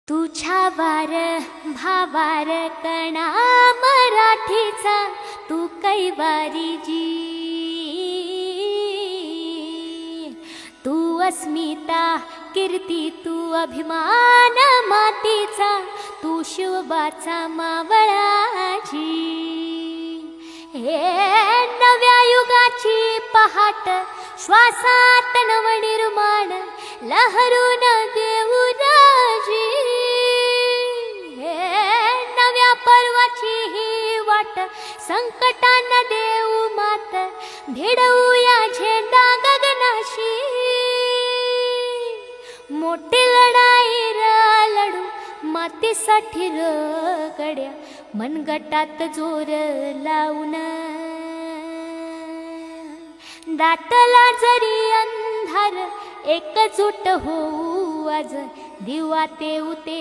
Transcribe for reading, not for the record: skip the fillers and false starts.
तुझ्या वार भावार कणा मराठीचा तू कैवारी जी, तू अस्मिता कीर्ती तू अभिमान मातीचा, तू शिवबाचा मावळाजी। हे नव्या युगाची पहाट श्वासात नवनिर्माण लहरून देऊ राजी। हे नव्या पर्वाची ही वाट संकटांना देऊ मात, भिडवूया झेंडा गगनाशी। मोठी लढाई लढू मातीसाठी गड्या, मनगटात जोर लावून। दाटला जरी अंधार एकजूट होऊ आज, दिवा तेऊ ते